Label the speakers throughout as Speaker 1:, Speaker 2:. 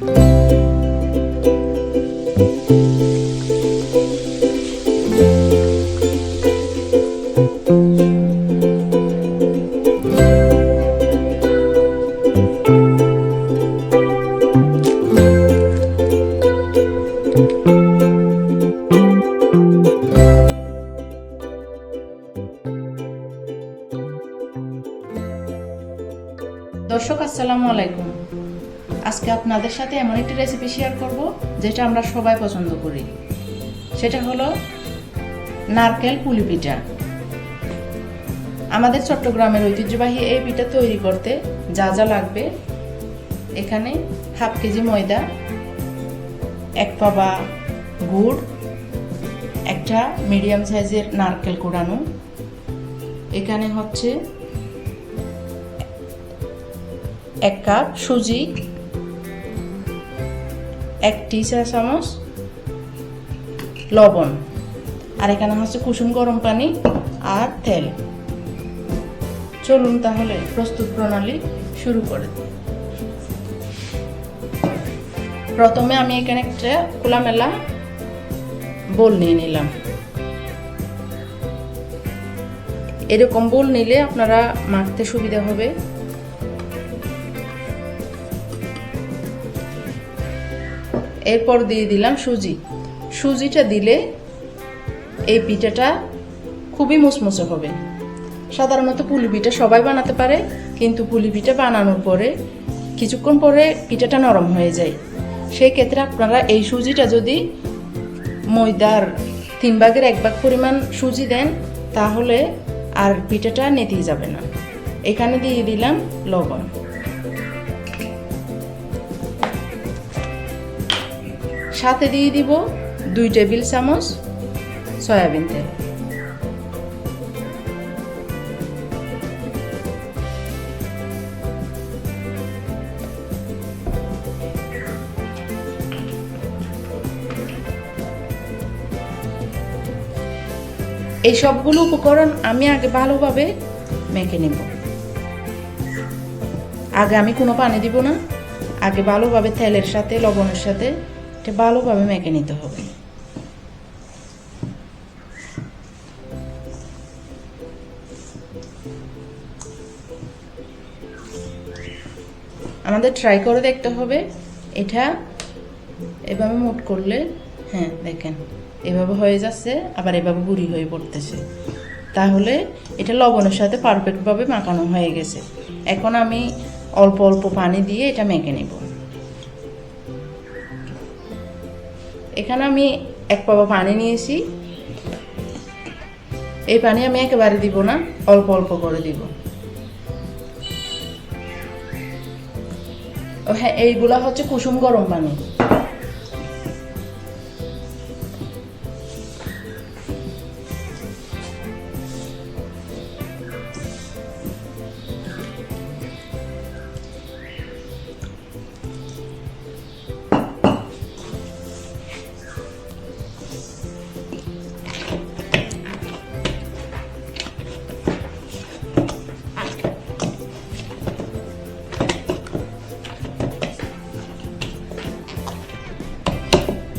Speaker 1: দর্শক আসসালামু আলাইকুম। আজকে আপনাদের সাথে এমন একটি রেসিপি শেয়ার করব যেটা আমরা সবাই পছন্দ করি। সেটা হলো নারকেল পুলি পিঠা। আমাদের চট্টগ্রামের ঐতিহ্যবাহী এই পিঠা তৈরি করতে যা যা লাগবে, এখানে হাফ কেজি ময়দা, 1 পাবা গুড়, একটা মিডিয়াম সাইজের নারকেল কোড়ানো, এখানে হচ্ছে 1 কাপ সুজি, 1 চা চামচ লবণ, আর এখানে হচ্ছে কুসুম গরম পানি আর তেল। চলুন তাহলে প্রস্তুত প্রণালী শুরু করে দিই। প্রথমে আমি এখানে একটা খোলামেলা বোল নিয়ে নিলাম। এরকম বোল নিলে আপনারা মাখতে সুবিধা হবে। এরপর দিয়ে দিলাম সুজি। সুজিটা দিলে এই পিঠাটা খুবই মুচমুচে হবে। সাধারণত পুলি পিঠা সবাই বানাতে পারে, কিন্তু পুলি পিঠা বানানোর পরে কিছুক্ষণ পরে পিঠাটা নরম হয়ে যায়। সেই ক্ষেত্রে আপনারা এই সুজিটা যদি ময়দার 3 ভাগের 1 ভাগ পরিমাণ সুজি দেন, তাহলে আর পিঠাটা নেতিয়ে যাবে না। এখানে দিয়ে দিলাম লবণ। সাথে দিয়ে দিব 2 টেবিল চামচ সয়াবিন তেল। এই সবগুলো উপকরণ আমি আগে ভালোভাবে মেখে নেব। আগে আমি কোনো পানি দিব না, আগে ভালোভাবে তেলের সাথে লবণের সাথে এটা ভালোভাবে মেখে নিতে হবে। আমাদের ট্রাই করে দেখতে হবে। এটা এভাবে মুট করলে, হ্যাঁ দেখেন এভাবে হয়ে যাচ্ছে, আবার এভাবে গুঁড়ি হয়ে পড়তেছে। তাহলে এটা লবণের সাথে পারফেক্টভাবে মাখানো হয়ে গেছে। এখন আমি অল্প অল্প পানি দিয়ে এটা মেখে নেব। এখানে আমি 1 পাবা পানি নিয়েছি। এই পানি আমি একেবারে দিব না, অল্প অল্প করে দিব। হ্যাঁ, এইগুলা হচ্ছে কুসুম গরম পানি।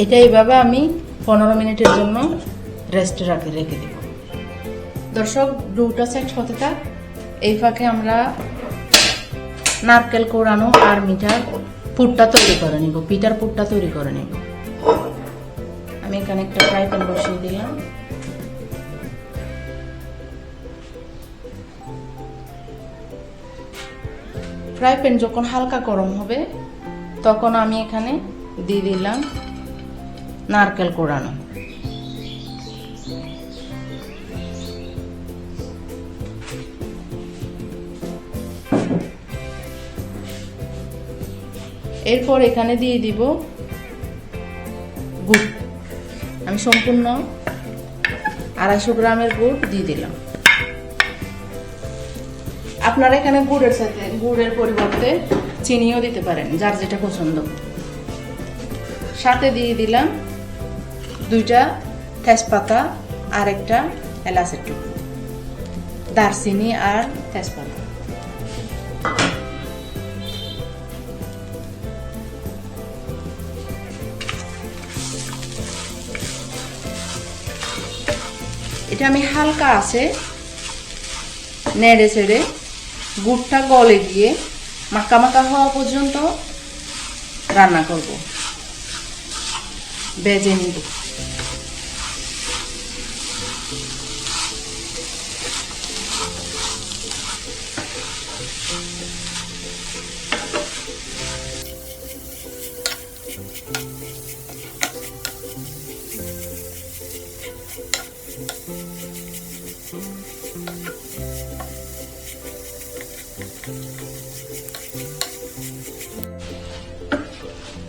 Speaker 1: এটা এইভাবে আমি 15 মিনিটের জন্য রেস্টে রেখে দেব। দর্শক, ডোটা সেট হতে থাক। এই ফাঁকে আমরা নারকেল কোড়ানো আর মিঠার পুরটা তৈরি করে নিব, পিঠার পুরটা তৈরি করে নিব। আমি এখানে একটা ফ্রাই প্যান বসিয়ে দিলাম। ফ্রাই প্যান যখন হালকা গরম হবে, তখন আমি এখানে দিয়ে দিলাম নারকেল কোড়ানো। এরপর এখানে দিয়ে দিব গুড়। আমি সম্পূর্ণ 250 গ্রামের গুড় দিয়ে দিলাম। আপনারা এখানে গুড়ের পরিবর্তে চিনিও দিতে পারেন, যার যেটা পছন্দ। সাথে দিয়ে দিলাম 2টা তেজপাতা আর একটা এলাচের টুকরো, দারচিনি আর তেজপাতা। এটা আমি হালকা আছে নেড়ে ছেড়ে গুড়টা গলে গিয়ে মাখা মাখা হওয়া পর্যন্ত রান্না করব, ভেজে নিব।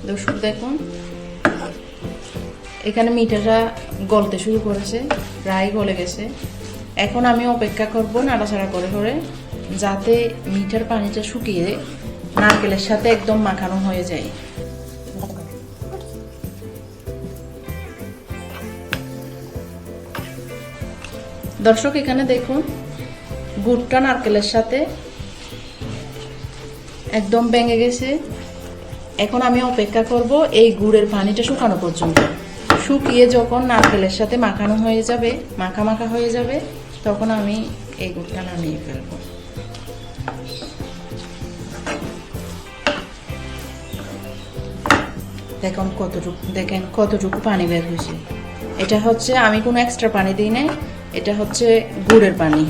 Speaker 1: দর্শক দেখুন, এখানে মিঠাটা গলতে শুরু করেছে, প্রায় গলে গেছে। এখন আমি অপেক্ষা করব নাড়াচাড়া করে করে, যাতে মিঠার পানিটা শুকিয়ে নারকেলের সাথে একদম মাখানো হয়ে যায়। দর্শক এখানে দেখুন, গুড়টা নারকেলের সাথে একদম ভেঙে গেছে। এখন আমি অপেক্ষা করব এই গুড়ের পানিটা শুকানো পর্যন্ত। শুকিয়ে যখন নারকেলের সাথে মাখানো হয়ে যাবে, মাখা মাখা হয়ে যাবে, তখন আমি এই গুড়টা নামিয়ে ফেলব। দেখেন কতটুকু পানি বের হয়েছে। এটা হচ্ছে, আমি কোনো এক্সট্রা পানি দিই নাই, এটা হচ্ছে গুড়ের পানি।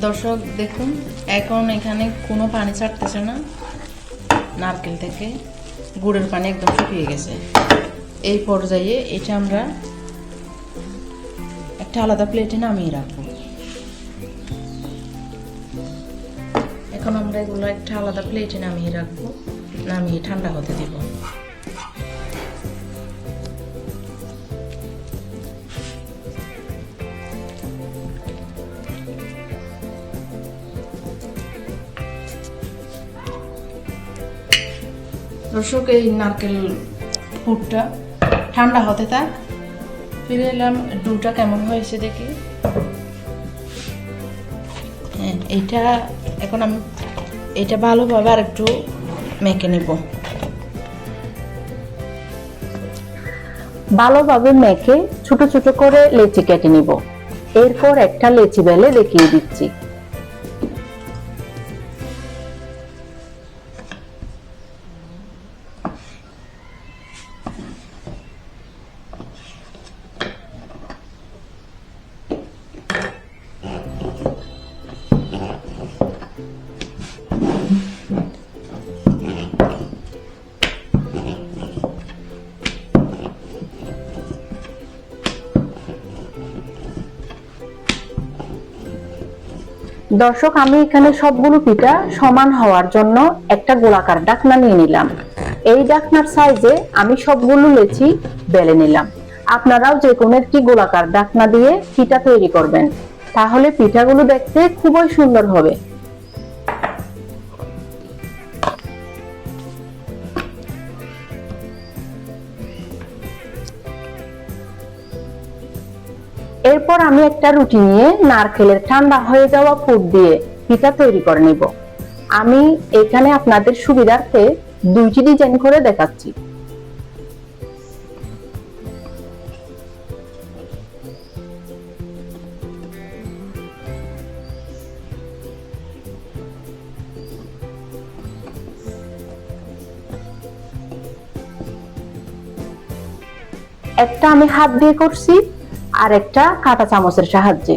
Speaker 1: দর্শক দেখুন, এখন এখানে কোনো পানি ছাড়তেছে না নারকেল থেকে, গুড়ের পানি একদম শুকিয়ে গেছে। এই পর্যায়ে এটা আমরা একটা আলাদা প্লেটে নামিয়ে রাখবো। এখন আমরা এগুলো একটা আলাদা প্লেটে নামিয়ে রাখবো, নামিয়ে ঠান্ডা হতে দিব। দর্শক এই নারকেল পুরটা ঠান্ডা হতে থাক, ফিরে এলাম। ডুটা কেমন হয়েছে দেখি। হ্যাঁ, এইটা এখন আমি এটা ভালোভাবে আর একটু মেখে নিব।
Speaker 2: ভালোভাবে মেখে ছোট ছোট করে লেচি কেটে নিব। এরপর একটা লেচি বেলে দেখিয়ে দিচ্ছি। দর্শক, আমি এখানে সবগুলো পিঠা সমান হওয়ার জন্য একটা গোলাকার ঢাকনা নিয়ে নিলাম। এই ঢাকনার সাইজে আমি সবগুলো লেচি বেলে নিলাম। আপনারাও যে কোনো একটি গোলাকার ঢাকনা দিয়ে পিঠা তৈরি করবেন, তাহলে পিঠাগুলো দেখতে খুবই সুন্দর হবে। এরপর আমি একটা রুটি নিয়ে নারকেলের ঠান্ডা হয়ে যাওয়া পুর দিয়ে পিঠা তৈরি করে নিব। আমি এখানে আপনাদের সুবিধার্থে দুইটি ডিজাইন করে দেখাচ্ছি। একটা আমি হাত দিয়ে করছি, আর একটা কাঁটা চামচের সাহায্যে।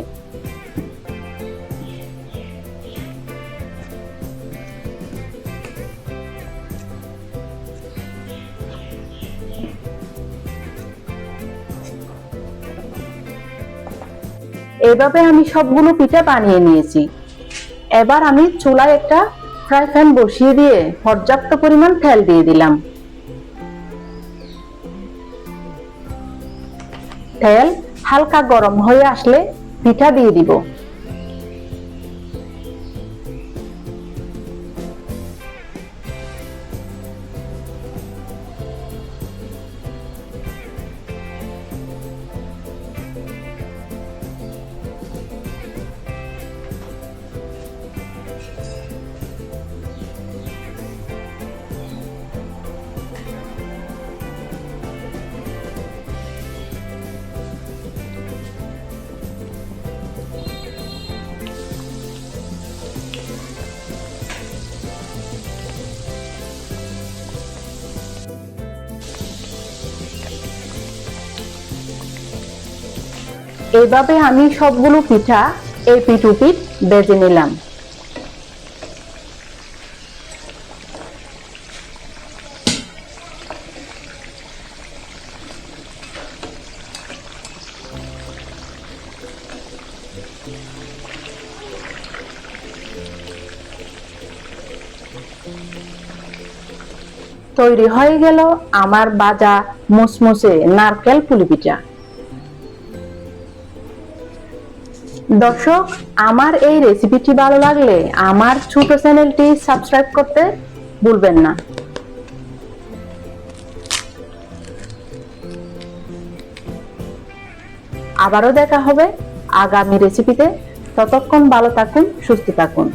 Speaker 2: এভাবে আমি সবগুলো পিঠা বানিয়ে নিয়েছি। এবার আমি চুলায় একটা ফ্রাই প্যান বসিয়ে দিয়ে পর্যাপ্ত পরিমাণ তেল দিয়ে দিলাম। তেল হালকা গরম হয়ে আসলে পিঠা দিয়ে দিব। এইভাবে আমি সবগুলো পিঠা এপিঠ ওপিঠ ভেজে নিলাম। তৈরি হয়ে গেল আমার ভাজা মুসমুসে নারকেল পুলি পিঠা। দর্শক, আমার এই রেসিপিটি ভালো লাগলে আমার ছোট চ্যানেলটি সাবস্ক্রাইব করতে ভুলবেন না। আবারও দেখা হবে আগামী রেসিপিতে। ততক্ষণ ভালো থাকুন, সুস্থ থাকুন।